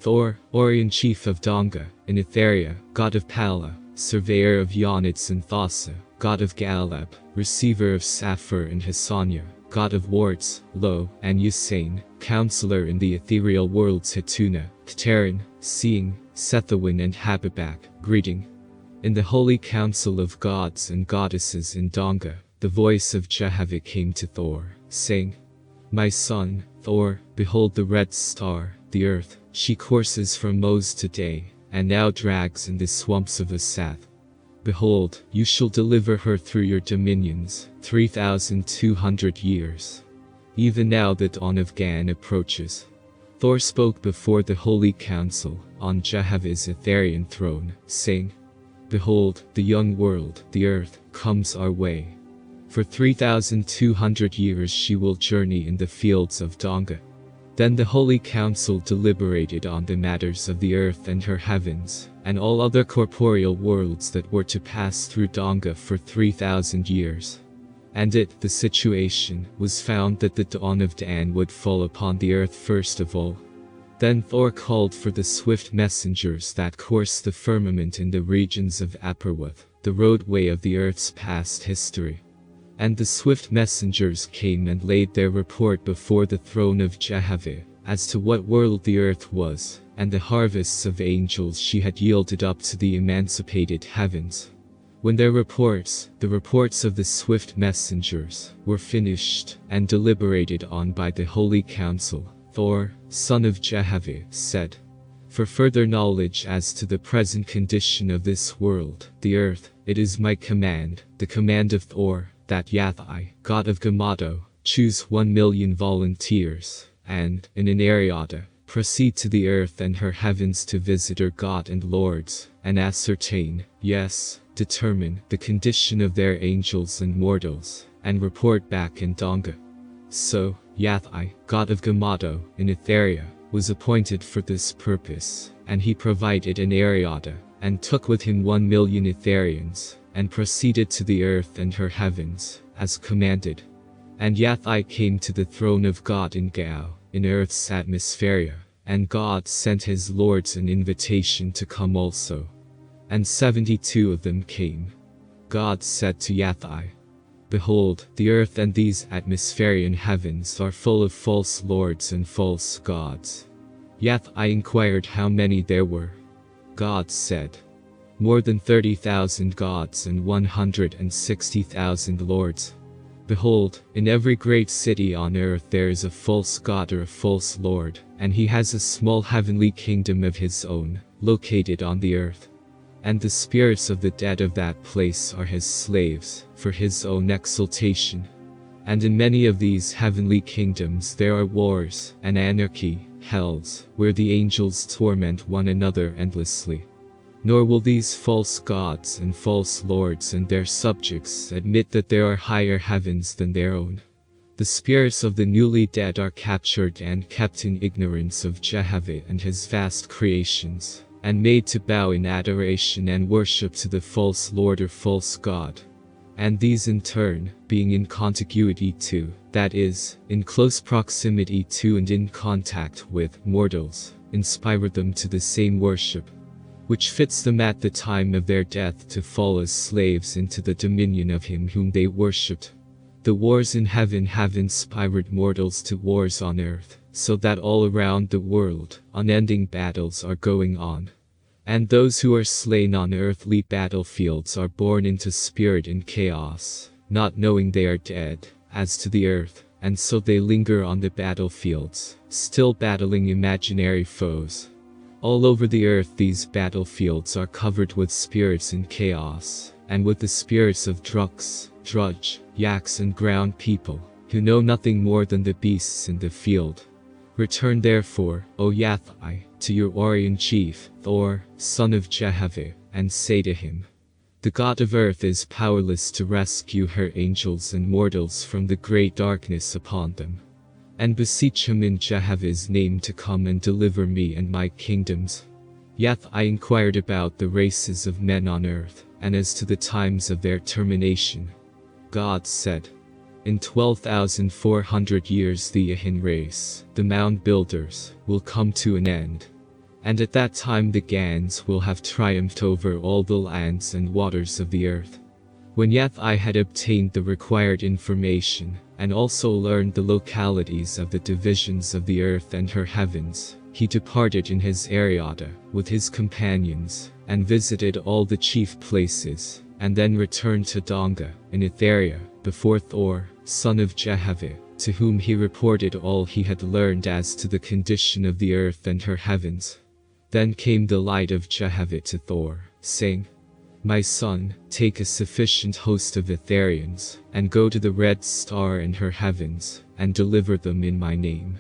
Thor, Orion chief of Donga, in Etheria, god of Pala, surveyor of Yonits and Thassa, god of Galeb, receiver of Saphir and Hasania, god of Warts, Lo, and Usain, counselor in the ethereal worlds Hatuna, Pterin, Seeing, Sethawin and Habibak, greeting. In the holy council of gods and goddesses in Donga, the voice of Yathai came to Thor, saying, My son, Thor, behold the red star, the earth, she courses from Mos today, and now drags in the swamps of Asath. Behold, you shall deliver her through your dominions, 3,200 years. Even now the dawn of Gan approaches. Thor spoke before the holy council, on Yathai's Etherian throne, saying, Behold, the young world, the earth, comes our way. For 3,200 years she will journey in the fields of Donga. Then the holy council deliberated on the matters of the earth and her heavens, and all other corporeal worlds that were to pass through Donga for 3,000 years. And the situation, was found that the dawn of Dan would fall upon the earth first of all. Then Thor called for the swift messengers that course the firmament in the regions of Apperworth, the roadway of the earth's past history. And the swift messengers came and laid their report before the throne of Yathai, as to what world the earth was, and the harvests of angels she had yielded up to the emancipated heavens. When their reports, the reports of the swift messengers, were finished, and deliberated on by the holy council, Thor, son of Yathai, said, For further knowledge as to the present condition of this world, the earth, it is my command, the command of Thor, that Yathai, god of Gamado, choose 1,000,000 volunteers, and, in an Ariada, proceed to the earth and her heavens to visit her god and lords, and ascertain, yes, determine, the condition of their angels and mortals, and report back in Donga. So, Yathai, god of Gamado, in Etheria, was appointed for this purpose, and he provided an Ariada, and took with him 1,000,000 Etherians, and proceeded to the earth and her heavens, as commanded. And Yathai came to the throne of God in Gao, in earth's atmosphere, and God sent his lords an invitation to come also. And 72 of them came. God said to Yathai, Behold, the earth and these atmospherian heavens are full of false lords and false gods. Yathai inquired how many there were. God said, More than 30,000 gods and 160,000 lords. Behold, in every great city on earth there is a false god or a false lord, and he has a small heavenly kingdom of his own, located on the earth. And the spirits of the dead of that place are his slaves, for his own exaltation. And in many of these heavenly kingdoms there are wars, and anarchy, hells, where the angels torment one another endlessly. Nor will these false gods and false lords and their subjects admit that there are higher heavens than their own. The spirits of the newly dead are captured and kept in ignorance of Yathai and his vast creations, and made to bow in adoration and worship to the false lord or false god. And these in turn, being in contiguity to, that is, in close proximity to and in contact with, mortals, inspire them to the same worship, which fits them at the time of their death to fall as slaves into the dominion of him whom they worshipped. The wars in heaven have inspired mortals to wars on earth, so that all around the world, unending battles are going on. And those who are slain on earthly battlefields are born into spirit in chaos, not knowing they are dead, as to the earth, and so they linger on the battlefields, still battling imaginary foes. All over the earth these battlefields are covered with spirits in chaos, and with the spirits of druks, drudge, yaks and ground people, who know nothing more than the beasts in the field. Return therefore, O Yathai, to your Orion chief, Thor, son of Yathai, and say to him, The god of earth is powerless to rescue her angels and mortals from the great darkness upon them. And beseech him in Yathai's name to come and deliver me and my kingdoms. Yathai inquired about the races of men on earth, and as to the times of their termination. God said, In 12,400 years the Yahin race, the mound builders, will come to an end. And at that time the Gans will have triumphed over all the lands and waters of the earth. When Yathai had obtained the required information, and also learned the localities of the divisions of the earth and her heavens, he departed in his Ariada with his companions, and visited all the chief places, and then returned to Donga, in Etheria, before Thor, son of Jehavah, to whom he reported all he had learned as to the condition of the earth and her heavens. Then came the light of Jehavah to Thor, saying, "My son, take a sufficient host of Etherians, and go to the red star and her heavens, and deliver them in my name."